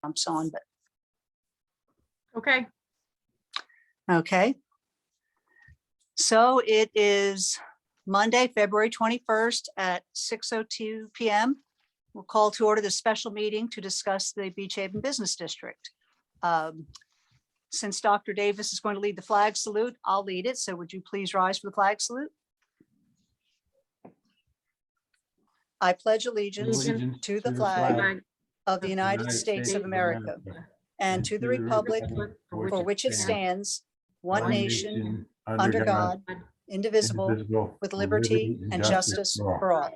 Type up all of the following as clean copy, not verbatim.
jumps on, but Okay, okay. So it is Monday, February 21st at 6:02 PM. We'll call to order the special meeting to discuss the Beach Haven Business District. Since Dr. Davis is going to lead the flag salute, I'll lead it. So would you please rise for the flag salute? I pledge allegiance to the flag flag of the United States of America and to the republic for which it stands, one nation, under God, indivisible, with liberty and justice for all.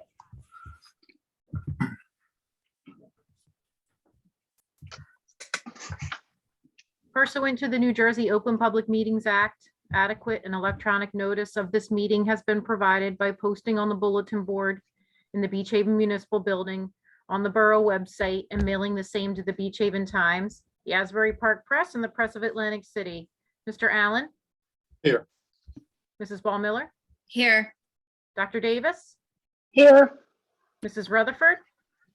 Pursuant to the New Jersey Open Public Meetings Act, adequate and electronic notice of this meeting has been provided by posting on the bulletin board in the Beach Haven Municipal Building, on the Borough website, and mailing the same to the Beach Haven Times, the Asbury Park Press, and the Press of Atlantic City. Mr. Allen? Here. Mrs. Ball Miller? Here. Dr. Davis? Here. Mrs. Rutherford?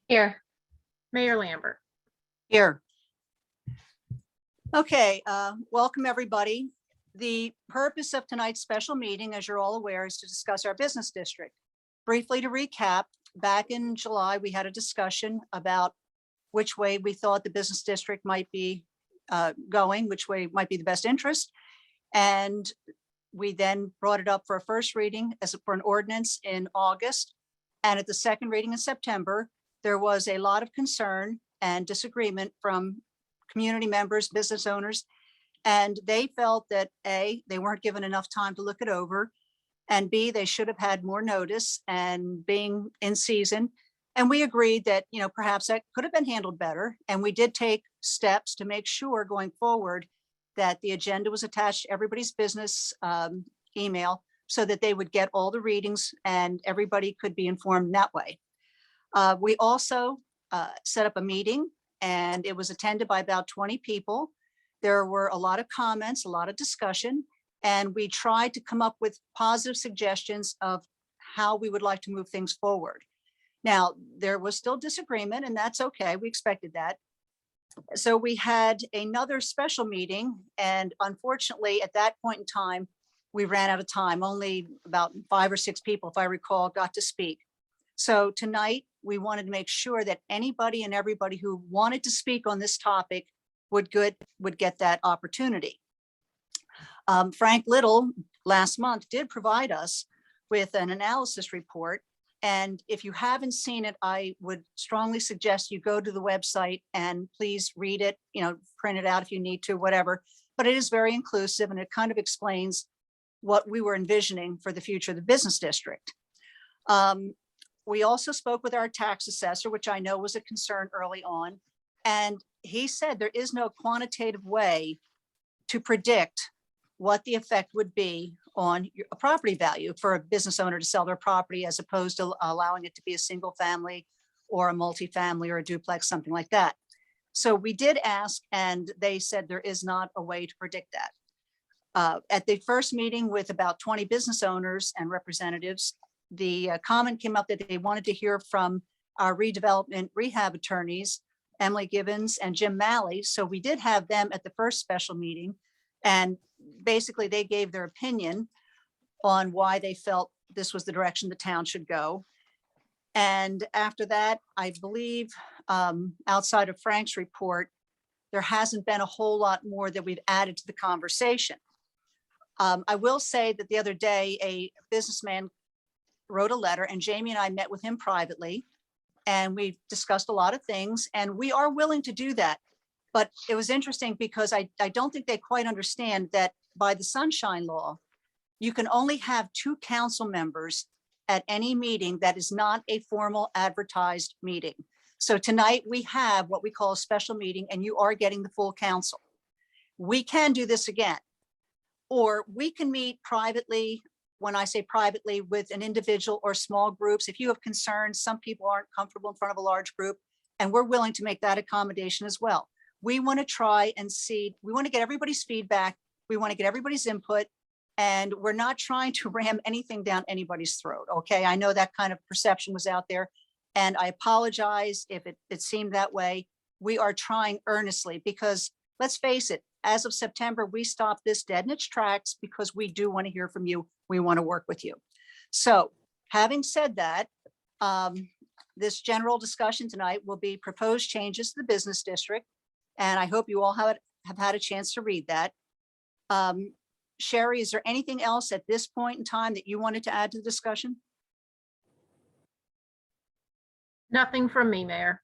Here. Mayor Lambert? Here. Okay, welcome everybody. The purpose of tonight's special meeting, as you're all aware, is to discuss our business district. Briefly to recap, back in July, we had a discussion about which way we thought the business district might be going, which way might be the best interest. And we then brought it up for a first reading for an ordinance in August. And at the second reading in September, there was a lot of concern and disagreement from community members, business owners, and they felt that A, they weren't given enough time to look it over, and B, they should have had more notice and being in season. And we agreed that, perhaps that could have been handled better. And we did take steps to make sure going forward that the agenda was attached to everybody's business email so that they would get all the readings and everybody could be informed that way. We also set up a meeting, and it was attended by about 20 people. There were a lot of comments, a lot of discussion, and we tried to come up with positive suggestions of how we would like to move things forward. Now, there was still disagreement, and that's okay. We expected that. So we had another special meeting, and unfortunately, at that point in time, we ran out of time. Only about 5 or 6 people, if I recall, got to speak. So tonight, we wanted to make sure that anybody and everybody who wanted to speak on this topic would get that opportunity. Frank Little last month did provide us with an analysis report. And if you haven't seen it, I would strongly suggest you go to the website and please read it, print it out if you need to, whatever. But it is very inclusive, and it kind of explains what we were envisioning for the future of the business district. We also spoke with our tax assessor, which I know was a concern early on. And he said there is no quantitative way to predict what the effect would be on a property value for a business owner to sell their property, as opposed to allowing it to be a single family or a multifamily or a duplex, something like that. So we did ask, and they said there is not a way to predict that. At the first meeting with about 20 business owners and representatives, the comment came up that they wanted to hear from our redevelopment rehab attorneys, Emily Gibbons and Jim Malley. So we did have them at the first special meeting. And basically they gave their opinion on why they felt this was the direction the town should go. And after that, I believe outside of Frank's report, there hasn't been a whole lot more that we've added to the conversation. I will say that the other day, a businessman wrote a letter, and Jamie and I met with him privately, and we discussed a lot of things, and we are willing to do that. But it was interesting because I don't think they quite understand that by the Sunshine Law, you can only have 2 council members at any meeting that is not a formal advertised meeting. So tonight we have what we call a special meeting, and you are getting the full council. We can do this again, or we can meet privately. When I say privately, with an individual or small groups. If you have concerns, some people aren't comfortable in front of a large group, and we're willing to make that accommodation as well. We want to try and see, we want to get everybody's feedback. We want to get everybody's input, and we're not trying to ram anything down anybody's throat. Okay. I know that kind of perception was out there, and I apologize if it seemed that way. we are trying earnestly because let's face it, as of September, we stopped this dead in its tracks because we do want to hear from you. We want to work with you. So having said that, this general discussion tonight will be proposed changes to the business district. And I hope you all have had a chance to read that. Sherry, is there anything else at this point in time that you wanted to add to the discussion? Nothing from me, Mayor.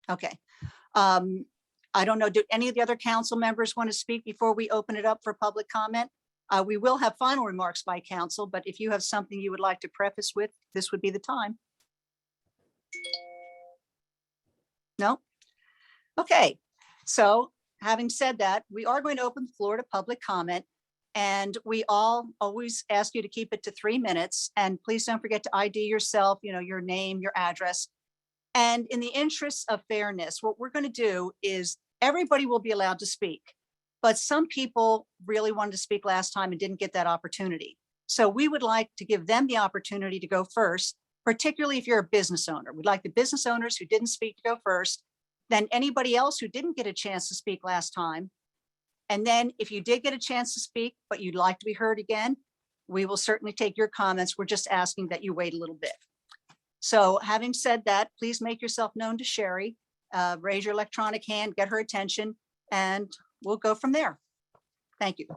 Okay. I don't know, do any of the other council members want to speak before we open it up for public comment? We will have final remarks by council, but if you have something you would like to preface with, this would be the time. No? Okay, so having said that, we are going to open the floor to public comment. And we all always ask you to keep it to 3 minutes. And please don't forget to ID yourself, your name, your address. And in the interests of fairness, what we're going to do is everybody will be allowed to speak. But some people really wanted to speak last time and didn't get that opportunity. So we would like to give them the opportunity to go first, particularly if you're a business owner. We'd like the business owners who didn't speak to go first, then anybody else who didn't get a chance to speak last time. And then if you did get a chance to speak, but you'd like to be heard again, we will certainly take your comments. We're just asking that you wait a little bit. So having said that, please make yourself known to Sherry, raise your electronic hand, get her attention, and we'll go from there. Thank you.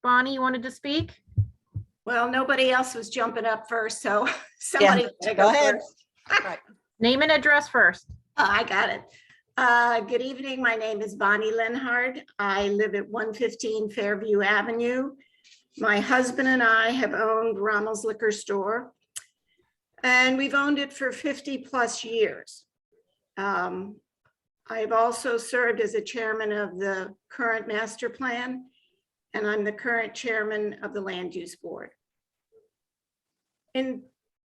Bonnie, you wanted to speak? Well, nobody else was jumping up first, so somebody better go go ahead. first. Right. Name and address first. I got it. Good evening. My name is Bonnie Lenhard. I live at 115 Fairview Avenue. My husband and I have owned Rommel's Liquor Store, and we've owned it for 50 plus years. I've also served as a chairman of the current master plan, and I'm the current chairman of the land use board. And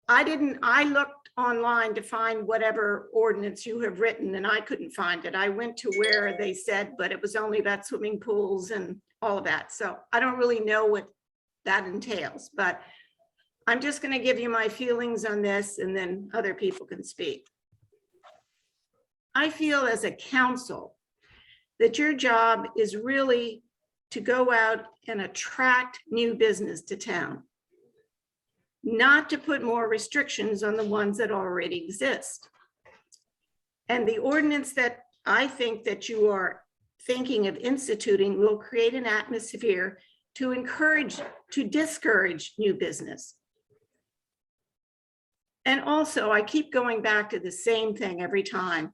I looked online to find whatever ordinance you have written, and I couldn't find it. I went to where they said, but it was only about swimming pools and all of that. So I don't really know what that entails, but I'm just going to give you my feelings on this, and then other people can speak. I feel as a council that your job is really to go out and attract new business to town, not to put more restrictions on the ones that already exist. And the ordinance that I think that you are thinking of instituting will create an atmosphere to discourage new business. And also, I keep going back to the same thing every time.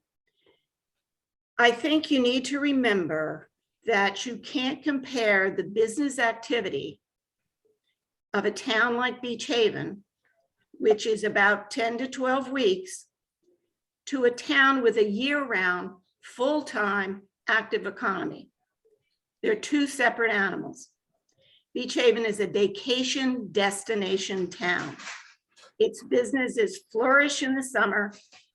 I think you need to remember that you can't compare the business activity of a town like Beach Haven, which is about 10 to 12 weeks, to a town with a year-round, full-time, active economy. They're two separate animals. Beach Haven is a vacation destination town. Its businesses flourish in the summer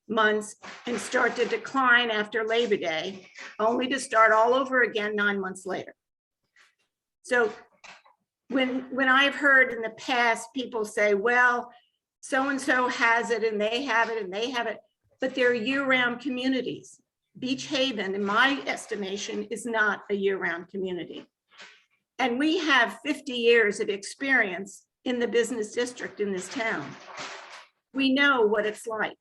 months and start to decline after Labor Day, only to start all over again 9 months later. So when I've heard in the past people say, well, so-and-so has it and they have it and they have it, but they're year-round communities. Beach Haven, in my estimation, is not a year-round community. And we have 50 years of experience in the business district in this town. We know what it's like.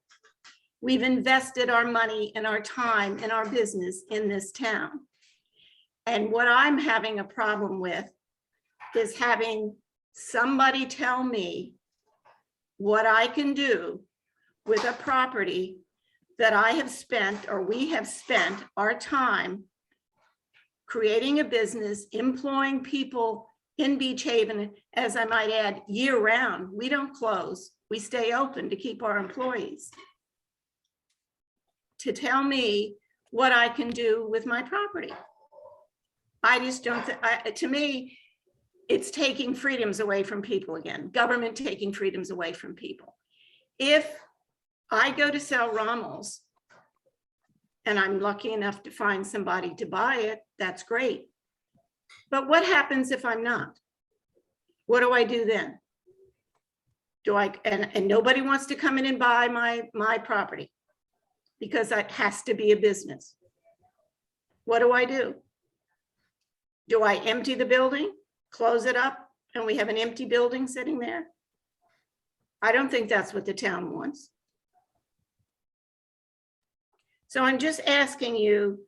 We've invested our money and our time and our business in this town. And what I'm having a problem with is having somebody tell me what I can do with a property that I have spent, or we have spent our time creating a business, employing people in Beach Haven, as I might add, year round. We don't close, we stay open to keep our employees. To tell me what I can do with my property. I just don't, to me, it's taking freedoms away from people again, government taking freedoms away from people. If I go to sell Rommel's and I'm lucky enough to find somebody to buy it, that's great. But what happens if I'm not? What do I do then? Do I, and nobody wants to come in and buy my property because that has to be a business. What do I do? Do I empty the building, close it up, and we have an empty building sitting there? I don't think that's what the town wants. So I'm just asking you,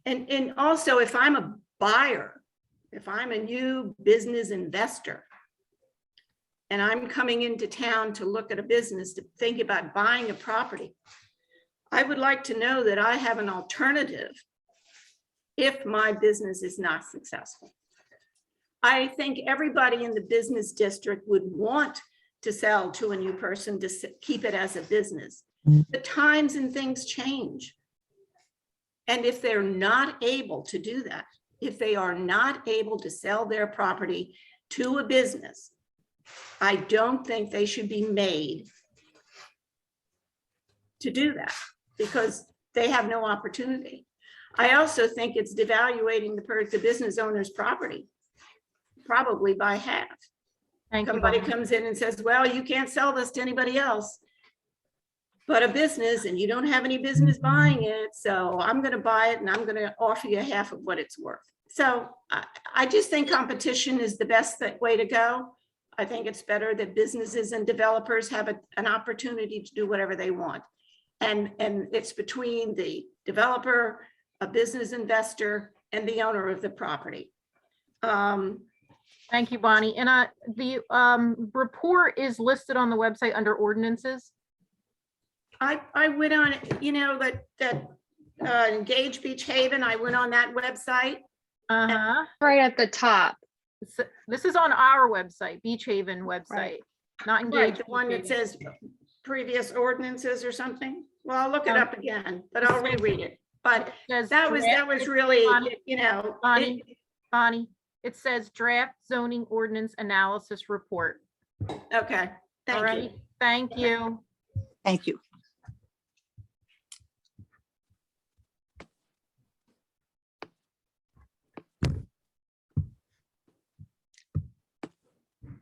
and also if I'm a buyer, if I'm a new business investor, and I'm coming into town to look at a business, to think about buying a property, I would like to know that I have an alternative if my business is not successful. I think everybody in the business district would want to sell to a new person to keep it as a business. The times and things change. And if they're not able to do that, if they are not able to sell their property to a business, I don't think they should be made to do that because they have no opportunity. I also think it's devaluating the business owner's property, probably by half. Thank you, Somebody Bonnie. comes in and says, well, you can't sell this to anybody else but a business, and you don't have any business buying it, so I'm going to buy it and I'm going to offer you half of what it's worth. So I just think competition is the best way to go. I think it's better that businesses and developers have an opportunity to do whatever they want. And it's between the developer, a business investor, and the owner of the property. Thank you, Bonnie. And the report is listed on the website under ordinances. I went on, you know, that Engage Beach Haven, I went on that website. Uh-huh. Right at the top. This is on our website, Beach Haven website, not Right, Engage. the one that says previous ordinances or something. Well, I'll look it up again, but I'll reread it. But that was really, you know. Bonnie, it says draft zoning ordinance analysis report. Okay, All thank right, you. thank you. Thank you.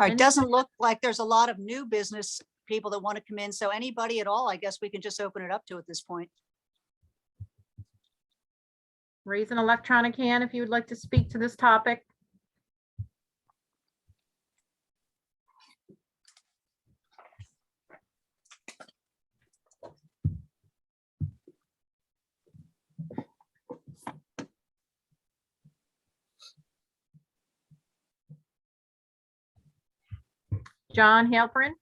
All right, doesn't look like there's a lot of new business people that want to come in. So anybody at all, I guess we can just open it up to at this point. Raise an electronic hand if you would like to speak to this topic. John Halperin?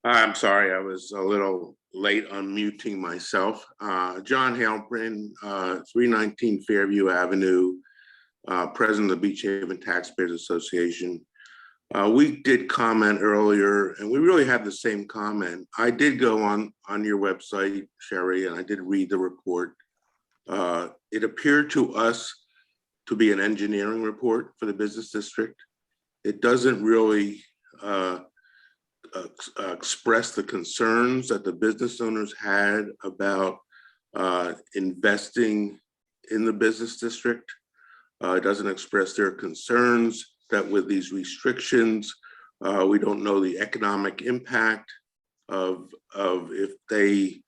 I'm sorry, I was a little late unmuting myself. John Halperin, 319 Fairview Avenue, President of the Beach Haven Taxpayers Association. We did comment earlier, and we really had the same comment. I did go on your website, Sherry, and I did read the report. It appeared to us to be an engineering report for the business district. It doesn't really express the concerns that the business owners had about investing in the business district. It doesn't express their concerns that with these restrictions, we don't know the economic impact of if they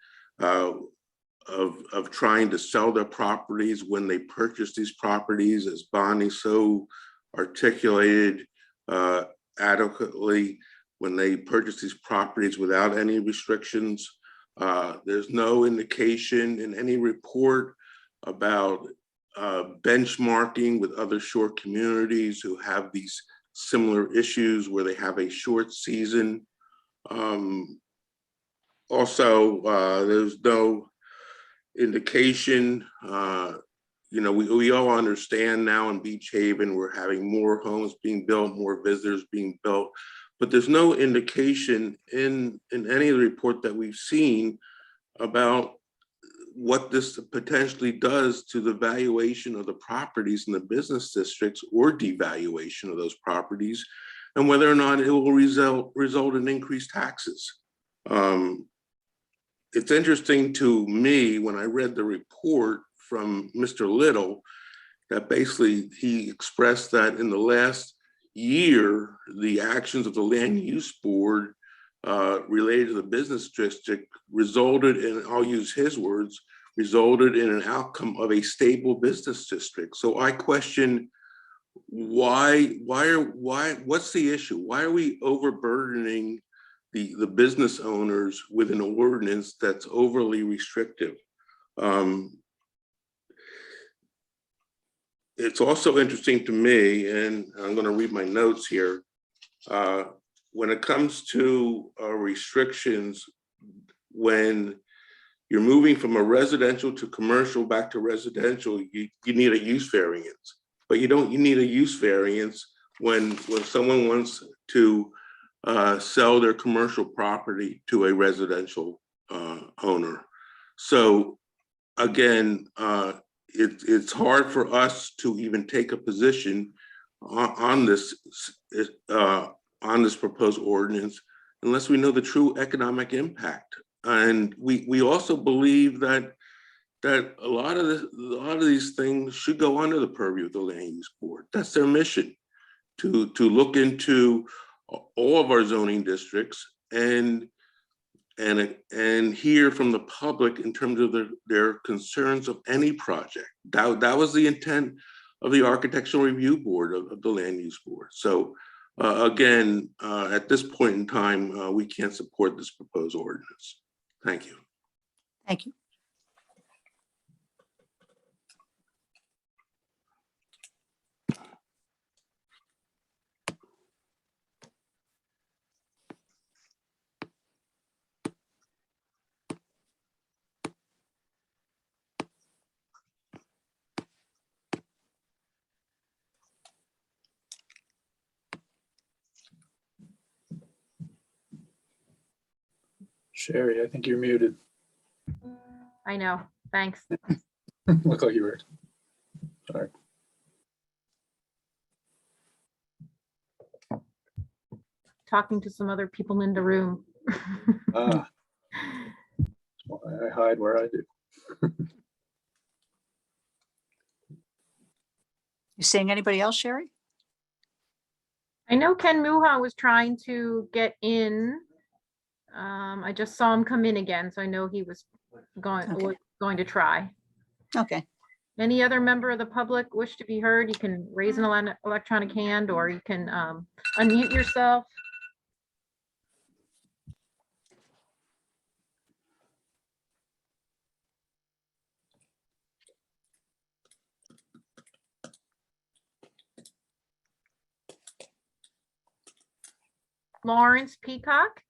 of trying to sell their properties when they purchase these properties, as Bonnie so articulated adequately, when they purchase these properties without any restrictions. There's no indication in any report about benchmarking with other shore communities who have these similar issues where they have a short season. Also, there's no indication, you know, we all understand now in Beach Haven, we're having more homes being built, more visitors being built, but there's no indication in any of the report that we've seen about what this potentially does to the valuation of the properties in the business districts or devaluation of those properties, and whether or not it will result in increased taxes. It's interesting to me when I read the report from Mr. Little that basically he expressed that in the last year, the actions of the land use board related to the business district resulted in, I'll use his words, resulted in an outcome of a stable business district. So I question what's the issue? Why are we overburdening the business owners with an ordinance that's overly restrictive? It's also interesting to me, and I'm going to read my notes here. When it comes to restrictions, when you're moving from a residential to commercial back to residential, you need a use variance. But you need a use variance when someone wants to sell their commercial property to a residential owner. So again, it's hard for us to even take a position on this proposed ordinance unless we know the true economic impact. And we also believe that a lot of these things should go under the purview of the land use board. That's their mission, to look into all of our zoning districts and hear from the public in terms of their concerns of any project. That was the intent of the Architectural Review Board of the Land Use Board. So again, at this point in time, we can't support this proposed ordinance. Thank you. Thank you. Sherry, I think you're muted. I know, thanks. Look like you were. Sorry. Talking to some other people in the room. I hide where I do. You seeing anybody else, Sherry? I know Ken Muha was trying to get in. I just saw him come in again, so I know he was Okay. going to try. Okay. Any other member of the public wish to be heard? You can raise an electronic hand, or you can unmute yourself. Lawrence Peacock.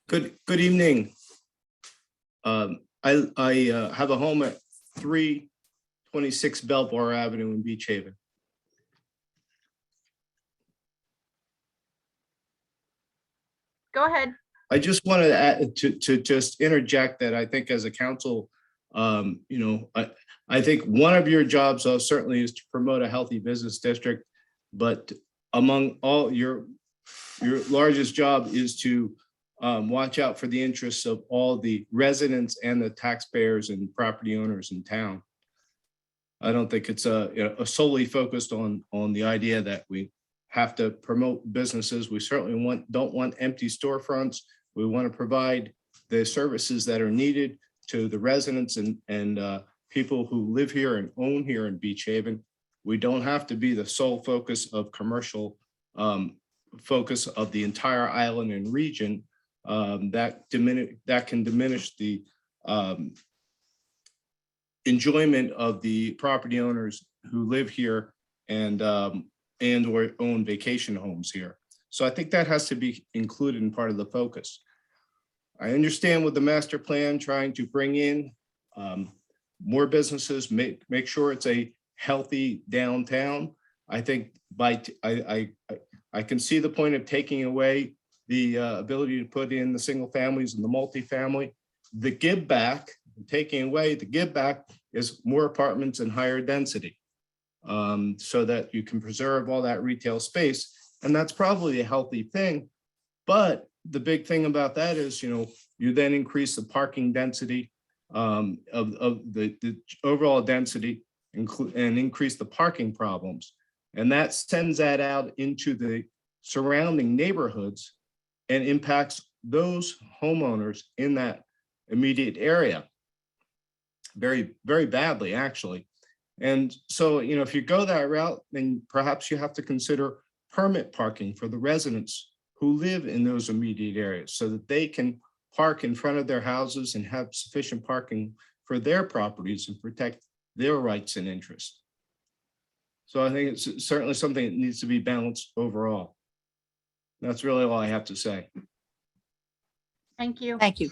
Good evening. I have a home at 326 Belvoir Avenue in Beach Haven. Go ahead. I just wanted to add, to just interject that I think as a council, I think one of your jobs certainly is to promote a healthy business district, but among all your largest job is to watch out for the interests of all the residents and the taxpayers and property owners in town. I don't think it's solely focused on the idea that we have to promote businesses. We certainly don't want empty storefronts. We want to provide the services that are needed to the residents and people who live here and own here in Beach Haven. We don't have to be the sole focus of commercial focus of the entire island and region. That can diminish the enjoyment of the property owners who live here and or own vacation homes here. So I think that has to be included in part of the focus. I understand with the master plan trying to bring in more businesses, make sure it's a healthy downtown. I think I can see the point of taking away the ability to put in the single families and the multifamily. The give back, taking away the give back is more apartments and higher density. So that you can preserve all that retail space. And that's probably a healthy thing. But the big thing about that is, you then increase the parking density of the overall density and increase the parking problems. And that sends that out into the surrounding neighborhoods and impacts those homeowners in that immediate area very, very badly, actually. And so, if you go that route, then perhaps you have to consider permit parking for the residents who live in those immediate areas so that they can park in front of their houses and have sufficient parking for their properties and protect their rights and interests. So I think it's certainly something that needs to be balanced overall. That's really all I have to say. Thank you. Thank you.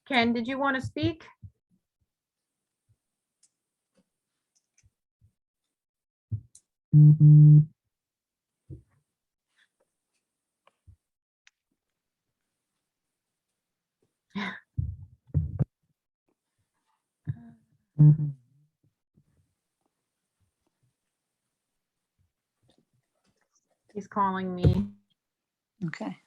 Ken, did you want to speak? He's calling me. Okay.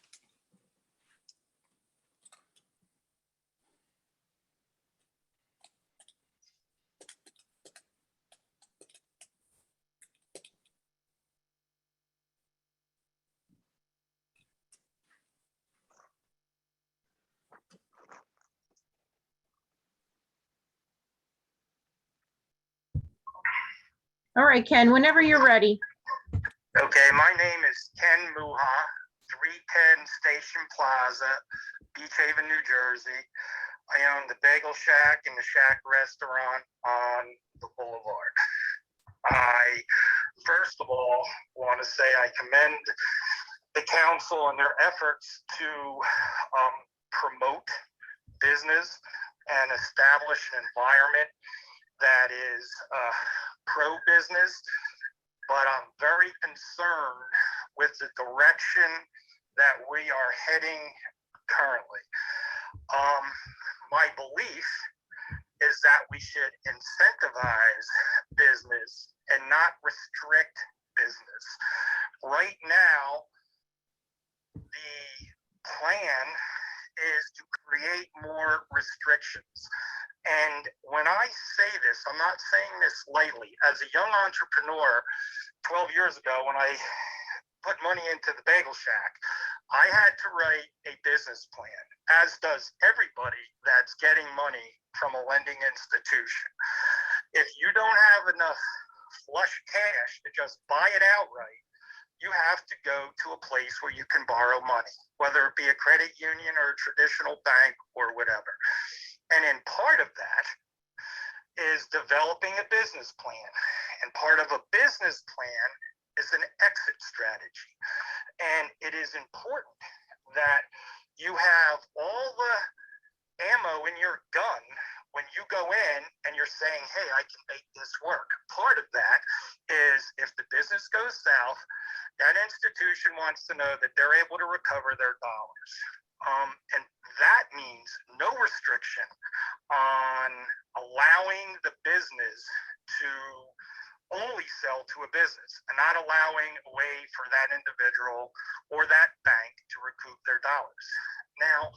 All right, Ken, whenever you're ready. Okay, my name is Ken Muha, 310 Station Plaza, Beach Haven, New Jersey. I own the Bagel Shack and the Shack Restaurant on the Boulevard. I, first of all, want to say I commend the council and their efforts to promote business and establish an environment that is pro-business, but I'm very concerned with the direction that we are heading currently. My belief is that we should incentivize business and not restrict business. Right now, the plan is to create more restrictions. And when I say this, I'm not saying this lightly. As a young entrepreneur, 12 years ago, when I put money into the Bagel Shack, I had to write a business plan, as does everybody that's getting money from a lending institution. If you don't have enough flush cash to just buy it outright, you have to go to a place where you can borrow money, whether it be a credit union or a traditional bank or whatever. And in part of that is developing a business plan. And part of a business plan is an exit strategy. And it is important that you have all the ammo in your gun when you go in and you're saying, hey, I can make this work. Part of that is if the business goes south, that institution wants to know that they're able to recover their dollars. And that means no restriction on allowing the business to only sell to a business and not allowing a way for that individual or that bank to recoup their dollars. Now,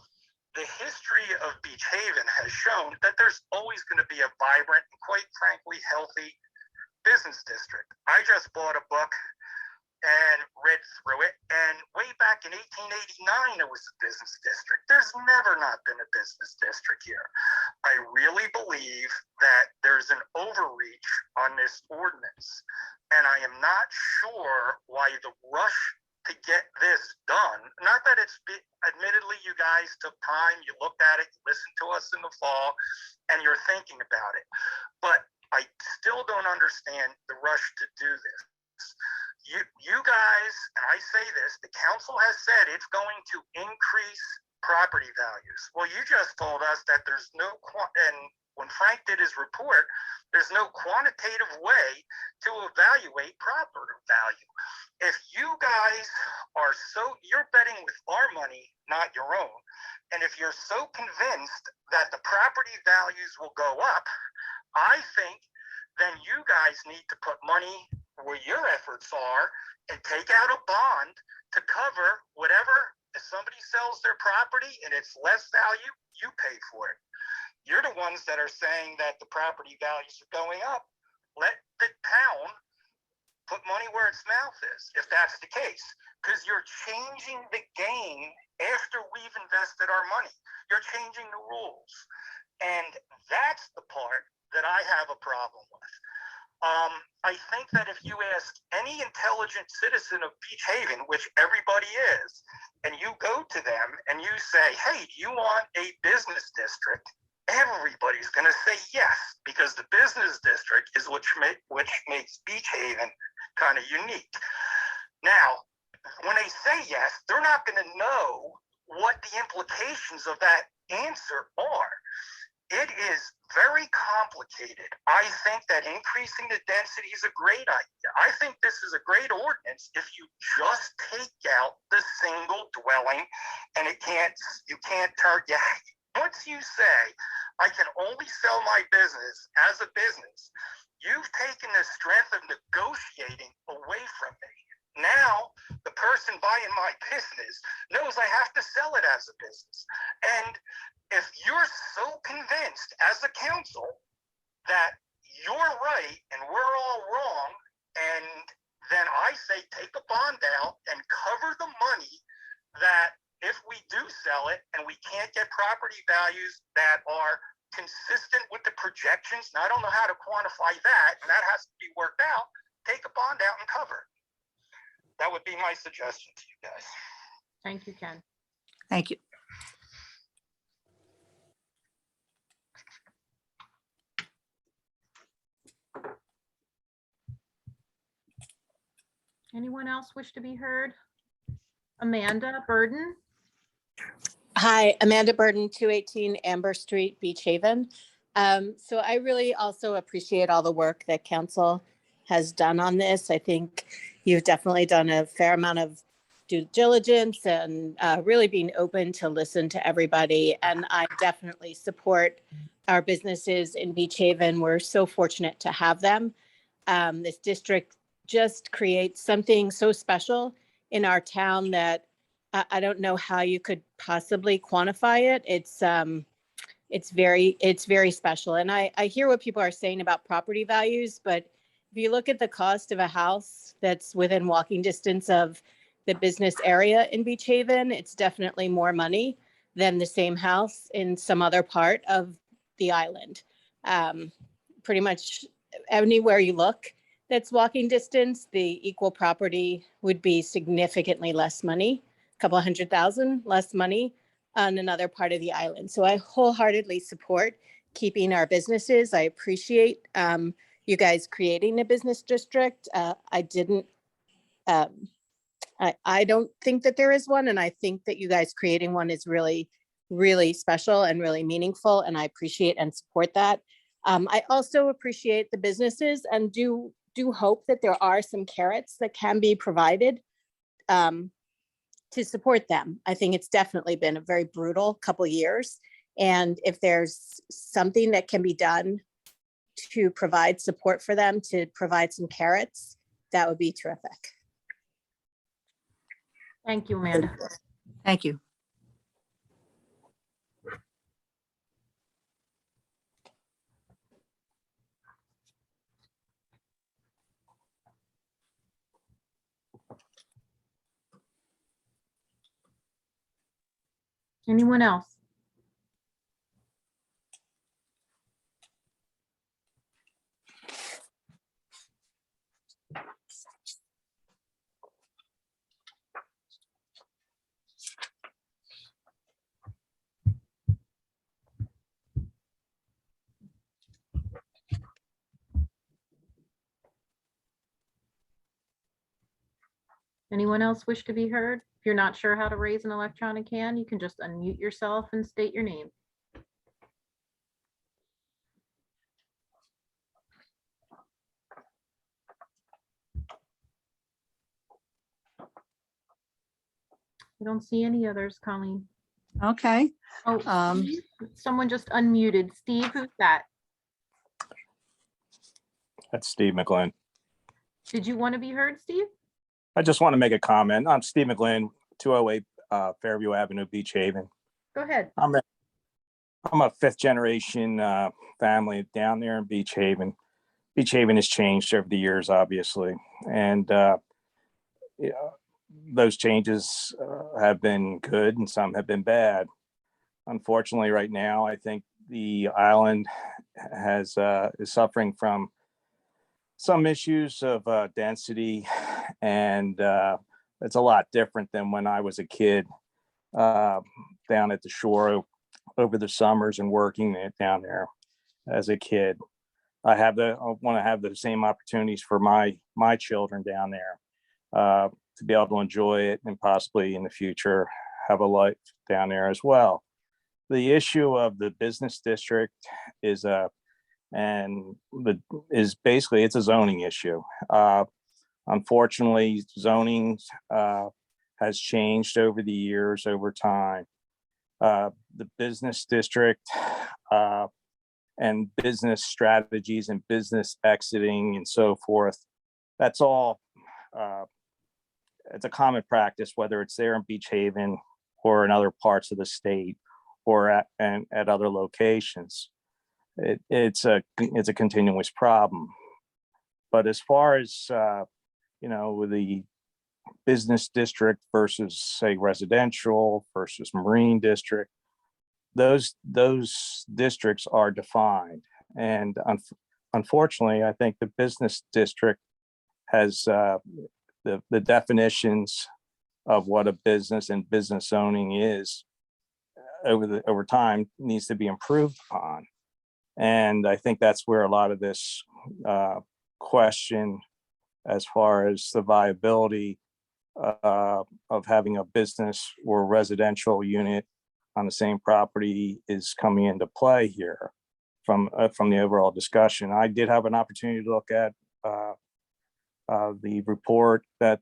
the history of Beach Haven has shown that there's always going to be a vibrant and quite frankly healthy business district. I just bought a book and read through it. And way back in 1889, it was a business district. There's never not been a business district here. I really believe that there's an overreach on this ordinance. And I am not sure why the rush to get this done. Not that admittedly, you guys took time, you looked at it, you listened to us in the fall, and you're thinking about it. But I still don't understand the rush to do this. You guys, and I say this, the council has said it's going to increase property values. Well, you just told us that there's no, and when Frank did his report, there's no quantitative way to evaluate property value. If you guys are you're betting with our money, not your own. And if you're so convinced that the property values will go up, I think then you guys need to put money where your efforts are and take out a bond to cover whatever. If somebody sells their property and it's less value, you pay for it. You're the ones that are saying that the property values are going up. Let the town put money where its mouth is, if that's the case, because you're changing the game after we've invested our money. You're changing the rules. And that's the part that I have a problem with. I think that if you ask any intelligent citizen of Beach Haven, which everybody is, and you go to them and you say, hey, do you want a business district? Everybody's going to say yes, because the business district is which makes Beach Haven kind of unique. Now, when they say yes, they're not going to know what the implications of that answer are. It is very complicated. I think that increasing the density is a great idea. I think this is a great ordinance if you just take out the single dwelling, and you can't turn. Once you say, I can only sell my business as a business, you've taken the strength of negotiating away from me. Now, the person buying my business knows I have to sell it as a business. And if you're so convinced as a council that you're right and we're all wrong, and then I say take a bond out and cover the money that if we do sell it and we can't get property values that are consistent with the projections, and I don't know how to quantify that, and that has to be worked out, take a bond out and cover it. That would be my suggestion to you guys. Thank you, Ken. Thank you. Anyone else wish to be heard? Amanda Burden? Hi, Amanda Burden, 218 Amber Street, Beach Haven. So I really also appreciate all the work that council has done on this. I think you've definitely done a fair amount of due diligence and really being open to listen to everybody. And I definitely support our businesses in Beach Haven. We're so fortunate to have them. This district just creates something so special in our town that I don't know how you could possibly quantify it. It's very special. And I hear what people are saying about property values, but if you look at the cost of a house that's within walking distance of the business area in Beach Haven, it's definitely more money than the same house in some other part of the island. Pretty much anywhere you look that's walking distance, the equal property would be significantly less money, a couple $100,000 less money on another part of the island. So I wholeheartedly support keeping our businesses. I appreciate you guys creating a business district. I don't think that there is one, and I think that you guys creating one is really, really special and really meaningful, and I appreciate and support that. I also appreciate the businesses and do hope that there are some carrots that can be provided to support them. I think it's definitely been a very brutal couple of years, and if there's something that can be done to provide support for them, to provide some carrots, that would be terrific. Thank you, Amanda. Thank you. Anyone else? Anyone else wish to be heard? If you're not sure how to raise an electronic hand, you can just unmute yourself and state your name. I don't see any others, Colleen. Okay. Oh, Um, someone just unmuted. Steve, who's that? That's Steve McGlynn. Did you want to be heard, Steve? I just want to make a comment. I'm Steve McGlynn, 208 Fairview Avenue, Beach Haven. Go ahead. I'm a fifth generation family down there in Beach Haven. Beach Haven has changed over the years, obviously, and yeah, those changes have been good and some have been bad. Unfortunately, right now, I think the island is suffering from some issues of density, and it's a lot different than when I was a kid down at the shore over the summers and working down there as a kid. I want to have the same opportunities for my children down there to be able to enjoy it and possibly in the future have a life down there as well. The issue of the business district is basically it's a zoning issue. Unfortunately, zoning has changed over the years, over time. The business district and business strategies and business exiting and so forth, that's all, it's a common practice, whether it's there in Beach Haven or in other parts of the state or at other locations. It's a continuous problem. But as far as with the business district versus say residential versus marine district, those districts are defined, and unfortunately, I think the business district has the definitions of what a business and business zoning is over time needs to be improved upon. And I think that's where a lot of this question as far as the viability of having a business or residential unit on the same property is coming into play here from the overall discussion. I did have an opportunity to look at the report that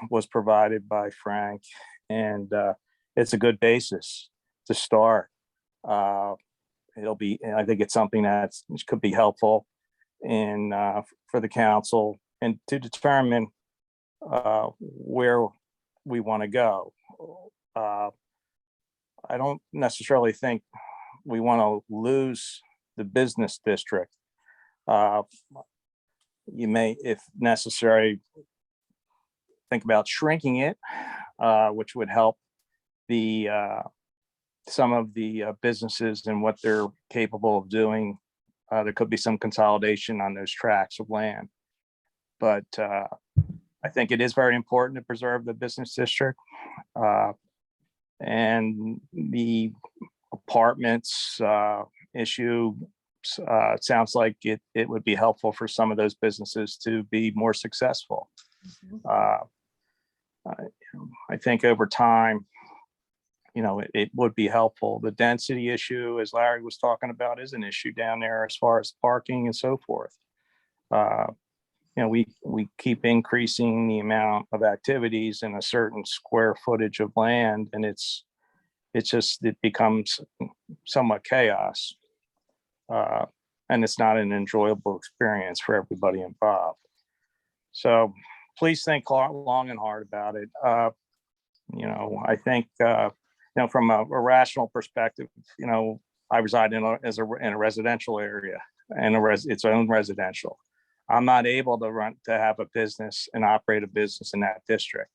was provided by Frank, and it's a good basis to start. I think it's something that could be helpful for the council and to determine where we want to go. I don't necessarily think we want to lose the business district. You may, if necessary, think about shrinking it, which would help some of the businesses and what they're capable of doing. There could be some consolidation on those tracts of land. But I think it is very important to preserve the business district. And the apartments issue sounds like it would be helpful for some of those businesses to be more successful. I think over time, it would be helpful. The density issue, as Larry was talking about, is an issue down there as far as parking and so forth. We keep increasing the amount of activities in a certain square footage of land, and it becomes somewhat chaos. And it's not an enjoyable experience for everybody involved. So please think long and hard about it. I think, from a rational perspective, I reside in a residential area and its own residential. I'm not able to have a business and operate a business in that district.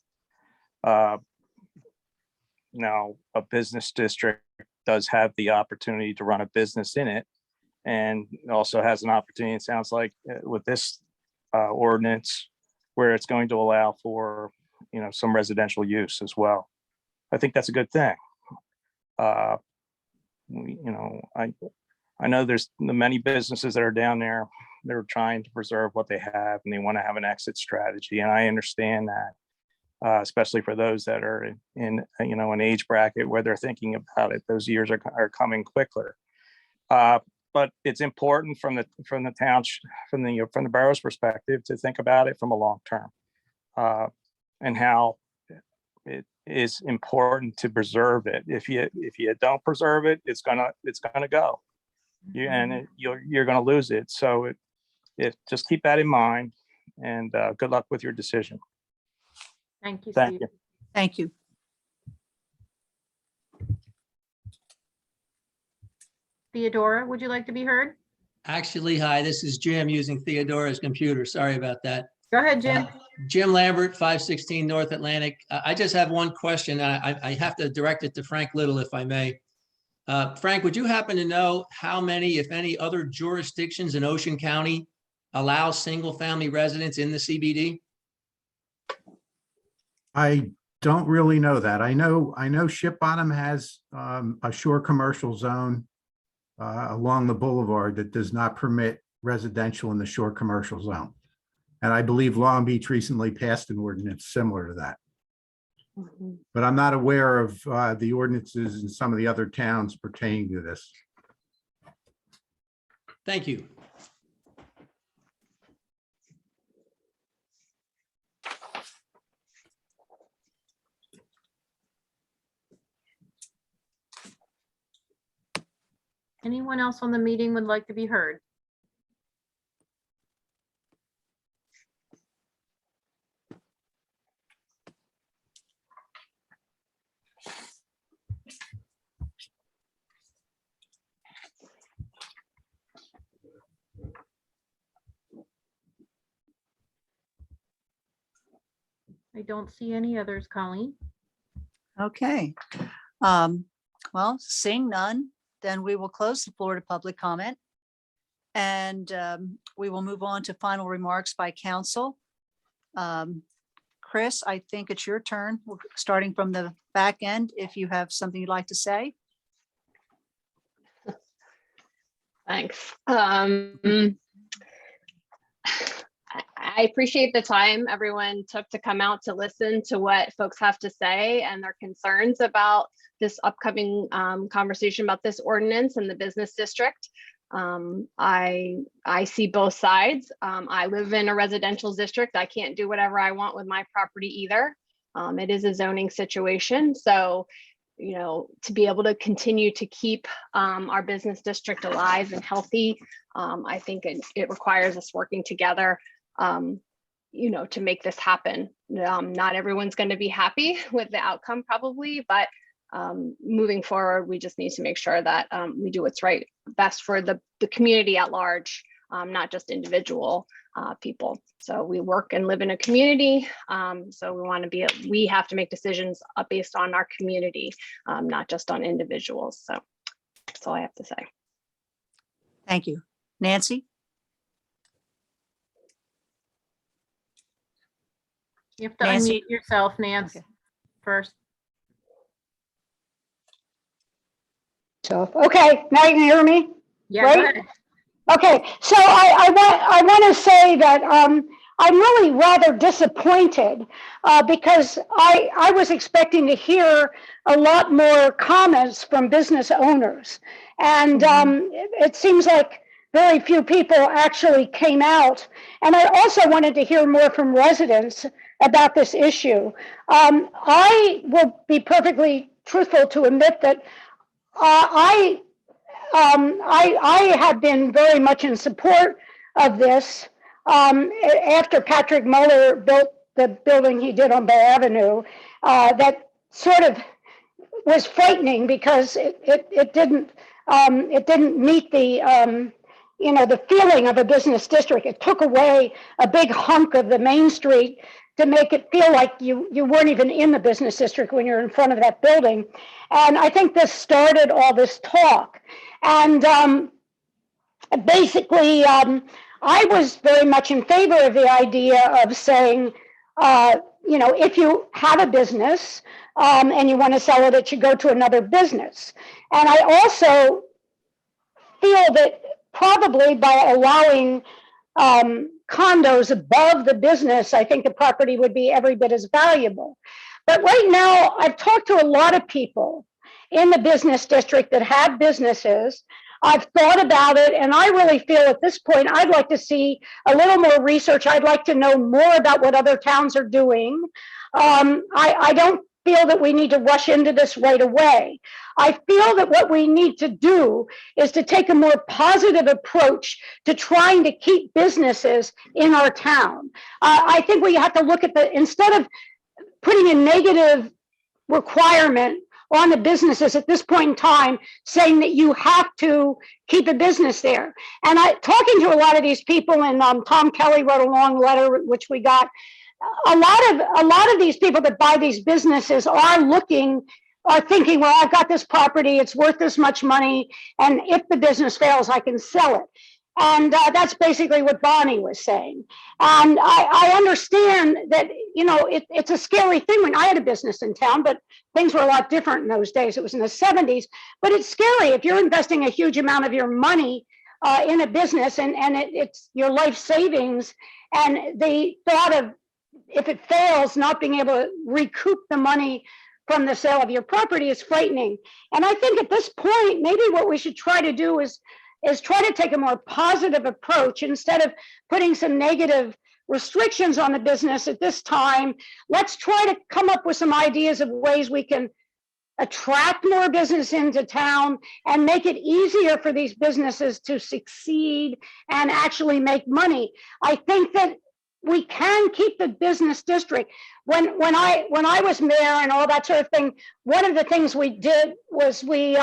Now, a business district does have the opportunity to run a business in it, and also has an opportunity, it sounds like, with this ordinance, where it's going to allow for, some residential use as well. I think that's a good thing. I know there's the many businesses that are down there. They're trying to preserve what they have, and they want to have an exit strategy, and I understand that. Especially for those that are in an age bracket where they're thinking about it. Those years are coming quicker. But it's important from the town, from the borough's perspective, to think about it from a long term, and how it is important to preserve it. If you don't preserve it, it's gonna go. You're gonna lose it. So just keep that in mind, and good luck with your decision. Thank you, Thank Steve. you. Thank you. Theodora, would you like to be heard? Actually, hi, this is Jim using Theodora's computer. Sorry about that. Go ahead, Jim. Jim Lambert, 516 North Atlantic. I just have one question. I have to direct it to Frank Little, if I may. Frank, would you happen to know how many, if any, other jurisdictions in Ocean County allow single-family residents in the CBD? I don't really know that. I know Ship Bottom has a shore commercial zone along the boulevard that does not permit residential in the shore commercial zone. And I believe Long Beach recently passed an ordinance similar to that. But I'm not aware of the ordinances in some of the other towns pertaining to this. Thank you. Anyone else on the meeting would like to be heard? I don't see any others, Colleen. Okay. Well, seeing none, then we will close the floor to public comment. And we will move on to final remarks by council. Chris, I think it's your turn. We're starting from the back end. If you have something you'd like to say. Thanks. I appreciate the time everyone took to come out to listen to what folks have to say and their concerns about this upcoming conversation about this ordinance in the business district. I see both sides. I live in a residential district. I can't do whatever I want with my property either. It is a zoning situation. So, to be able to continue to keep our business district alive and healthy, I think it requires us working together, to make this happen. Not everyone's going to be happy with the outcome probably, but moving forward, we just need to make sure that we do what's best for the community at large, not just individual people. So we work and live in a community. So we have to make decisions based on our community, not just on individuals. So that's all I have to say. Thank you. Nancy? You have to Nancy? unmute yourself, Nance, Okay. first. Okay, now you can hear me? Yeah, Right? go ahead. Okay, so I want to say that I'm really rather disappointed because I was expecting to hear a lot more comments from business owners. And it seems like very few people actually came out. And I also wanted to hear more from residents about this issue. I will be perfectly truthful to admit that I have been very much in support of this. After Patrick Muller built the building he did on Bay Avenue, that sort of was frightening because it didn't meet the the feeling of a business district. It took away a big hunk of the Main Street to make it feel like you weren't even in the business district when you're in front of that building. And I think this started all this talk. And basically, I was very much in favor of the idea of saying, if you have a business and you want to sell it, it should go to another business. And I also feel that probably by allowing condos above the business, I think the property would be every bit as valuable. But right now, I've talked to a lot of people in the business district that have businesses. I've thought about it, and I really feel at this point, I'd like to see a little more research. I'd like to know more about what other towns are doing. I don't feel that we need to rush into this right away. I feel that what we need to do is to take a more positive approach to trying to keep businesses in our town. I think we have to look at instead of putting a negative requirement on the businesses at this point in time, saying that you have to keep a business there. And talking to a lot of these people, and Tom Kelly wrote a long letter, which we got. A lot of these people that buy these businesses are thinking, well, I've got this property, it's worth this much money, and if the business fails, I can sell it. And that's basically what Bonnie was saying. And I understand that, it's a scary thing. When I had a business in town, but things were a lot different in those days. It was in the 70s. But it's scary if you're investing a huge amount of your money in a business and it's your life savings. And the thought of, if it fails, not being able to recoup the money from the sale of your property is frightening. And I think at this point, maybe what we should try to do is try to take a more positive approach instead of putting some negative restrictions on the business at this time. Let's try to come up with some ideas of ways we can attract more business into town and make it easier for these businesses to succeed and actually make money. I think that we can keep the business district. When I was mayor and all that sort of thing, one of the things we did was we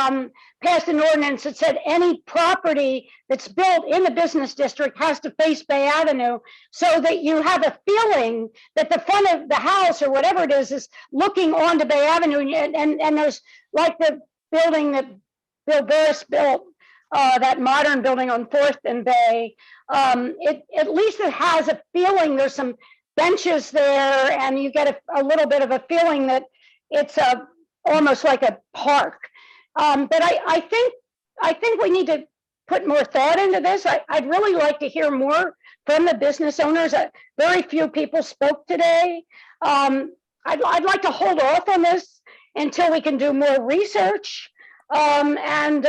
passed an ordinance that said any property that's built in the business district has to face Bay Avenue, so that you have a feeling that the front of the house or whatever it is looking onto Bay Avenue. And there's like the building that Bill Burris built, that modern building on 4th and Bay. At least it has a feeling. There's some benches there, and you get a little bit of a feeling that it's almost like a park. But I think we need to put more thought into this. I'd really like to hear more from the business owners. Very few people spoke today. I'd like to hold off on this until we can do more research and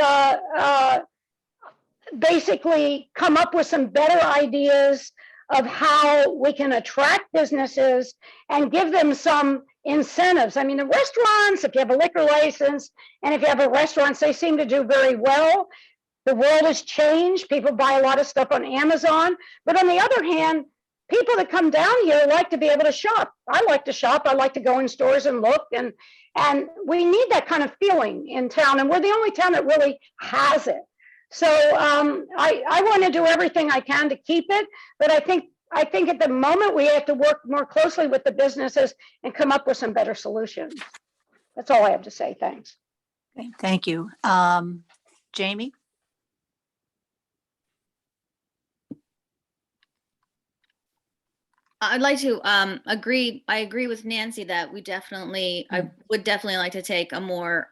basically come up with some better ideas of how we can attract businesses and give them some incentives. I mean, the restaurants, if you have a liquor license and if you have a restaurant, they seem to do very well. The world has changed. People buy a lot of stuff on Amazon. But on the other hand, people that come down here like to be able to shop. I like to shop. I like to go in stores and look. And we need that kind of feeling in town. And we're the only town that really has it. So I want to do everything I can to keep it, but I think at the moment we have to work more closely with the businesses and come up with some better solutions. That's all I have to say. Thanks. Okay, thank you. Jamie? I'd like to agree. I agree with Nancy that I would definitely like to take a more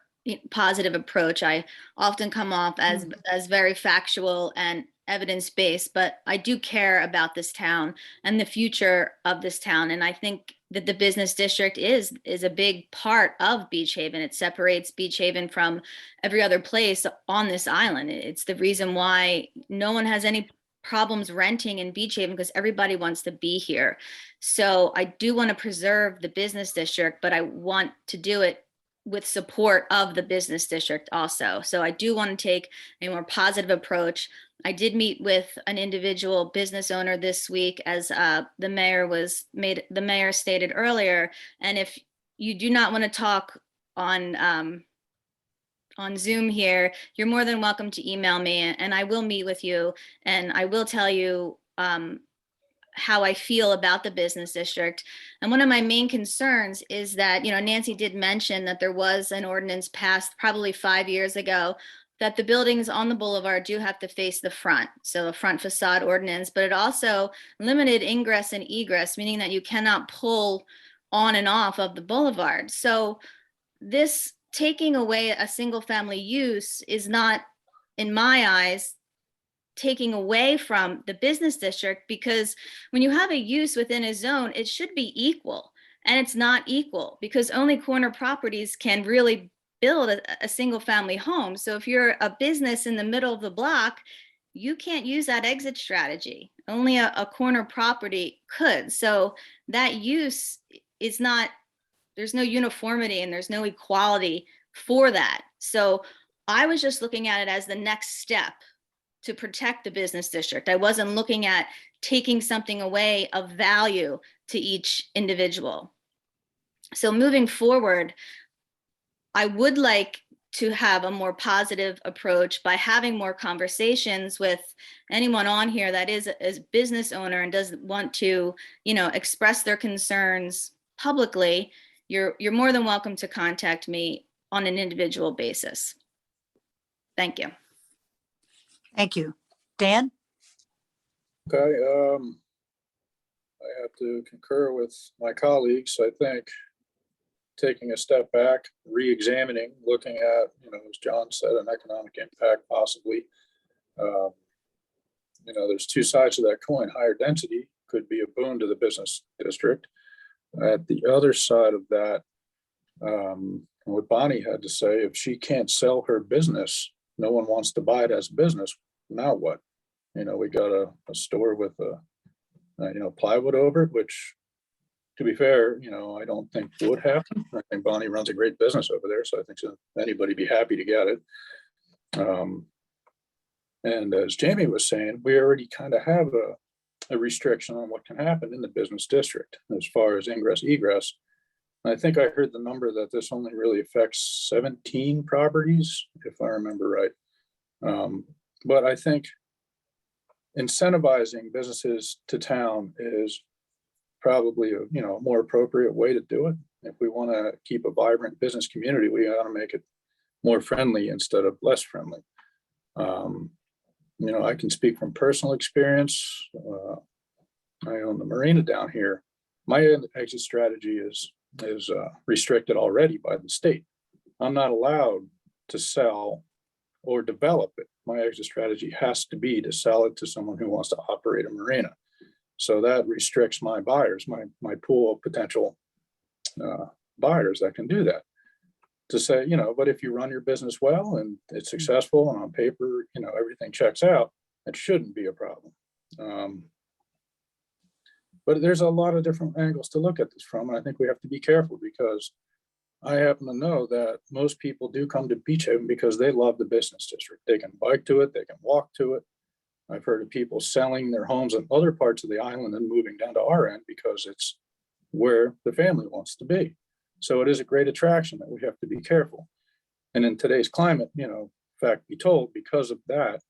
positive approach. I often come off as very factual and evidence-based, but I do care about this town and the future of this town. And I think that the business district is a big part of Beach Haven. It separates Beach Haven from every other place on this island. It's the reason why no one has any problems renting in Beach Haven, because everybody wants to be here. So I do want to preserve the business district, but I want to do it with support of the business district also. So I do want to take a more positive approach. I did meet with an individual business owner this week, as the mayor stated earlier. And if you do not want to talk on Zoom here, you're more than welcome to email me, and I will meet with you, and I will tell you how I feel about the business district. And one of my main concerns is that, Nancy did mention that there was an ordinance passed probably 5 years ago that the buildings on the boulevard do have to face the front, so a front facade ordinance, but it also limited ingress and egress, meaning that you cannot pull on and off of the boulevard. So this taking away a single family use is not, in my eyes, taking away from the business district, because when you have a use within a zone, it should be equal, and it's not equal because only corner properties can really build a single family home. So if you're a business in the middle of the block, you can't use that exit strategy. Only a corner property could. So that use is not, there's no uniformity and there's no equality for that. So I was just looking at it as the next step to protect the business district. I wasn't looking at taking something away of value to each individual. So moving forward, I would like to have a more positive approach by having more conversations with anyone on here that is a business owner and does want to, express their concerns publicly. You're more than welcome to contact me on an individual basis. Thank you. Thank you. Dan? Okay, I have to concur with my colleagues. I think taking a step back, re-examining, looking at, as John said, an economic impact possibly. There's two sides to that coin. Higher density could be a boon to the business district. At the other side of that, what Bonnie had to say, if she can't sell her business, no one wants to buy it as a business, now what? We got a store with plywood over it, which, to be fair, I don't think would happen. I think Bonnie runs a great business over there, so I think anybody be happy to get it. And as Jamie was saying, we already kind of have a restriction on what can happen in the business district as far as ingress egress. I think I heard the number that this only really affects 17 properties, if I remember right. But I think incentivizing businesses to town is probably a more appropriate way to do it. If we want to keep a vibrant business community, we got to make it more friendly instead of less friendly. I can speak from personal experience. I own the marina down here. My exit strategy is restricted already by the state. I'm not allowed to sell or develop it. My exit strategy has to be to sell it to someone who wants to operate a marina. So that restricts my buyers, my pool of potential buyers that can do that. To say, but if you run your business well and it's successful and on paper, everything checks out, it shouldn't be a problem. But there's a lot of different angles to look at this from, and I think we have to be careful because I happen to know that most people do come to Beach Haven because they love the business district. They can bike to it, they can walk to it. I've heard of people selling their homes in other parts of the island and moving down to our end because it's where the family wants to be. So it is a great attraction that we have to be careful. And in today's climate, fact be told, because of that,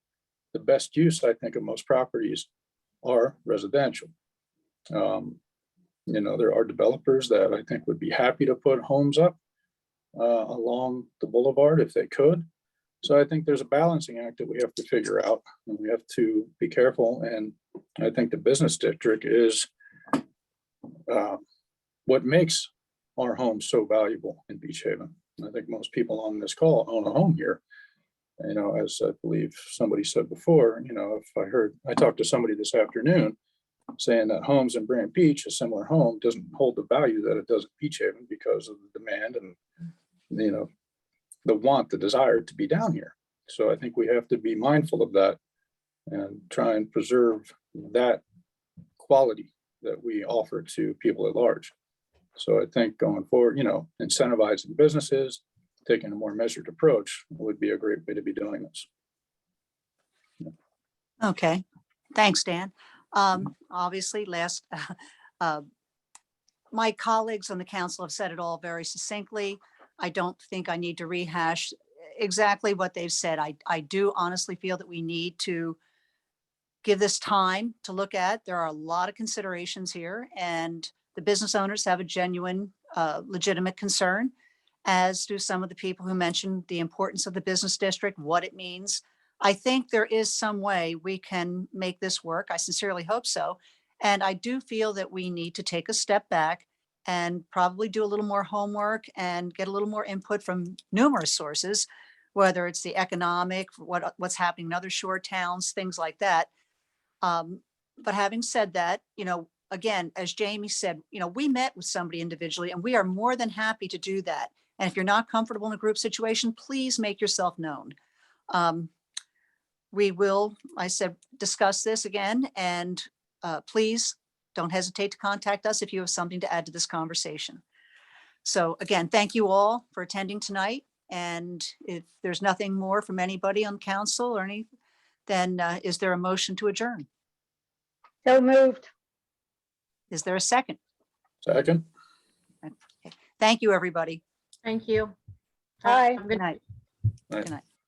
the best use, I think, of most properties are residential. There are developers that I think would be happy to put homes up along the boulevard if they could. So I think there's a balancing act that we have to figure out, and we have to be careful. And I think the business district is what makes our home so valuable in Beach Haven. I think most people on this call own a home here. As I believe somebody said before, I talked to somebody this afternoon saying that homes in Brant Beach, a similar home, doesn't hold the value that it does at Beach Haven because of the demand and, the want, the desire to be down here. So I think we have to be mindful of that and try and preserve that quality that we offer to people at large. So I think going forward, incentivizing businesses, taking a more measured approach would be a great way to be doing this. Okay, thanks, Dan. Obviously, my colleagues on the council have said it all very succinctly. I don't think I need to rehash exactly what they've said. I do honestly feel that we need to give this time to look at. There are a lot of considerations here, and the business owners have a genuine, legitimate concern, as do some of the people who mentioned the importance of the business district, what it means. I think there is some way we can make this work. I sincerely hope so. And I do feel that we need to take a step back and probably do a little more homework and get a little more input from numerous sources, whether it's the economic, what's happening in other shore towns, things like that. But having said that, again, as Jamie said, we met with somebody individually, and we are more than happy to do that. And if you're not comfortable in a group situation, please make yourself known. We will, I said, discuss this again, and please don't hesitate to contact us if you have something to add to this conversation. So again, thank you all for attending tonight. And if there's nothing more from anybody on council or any, then is there a motion to adjourn? So moved. Is there a second? Second. Thank you, everybody. Thank you. Bye. Have a Good night. Aye. Good night.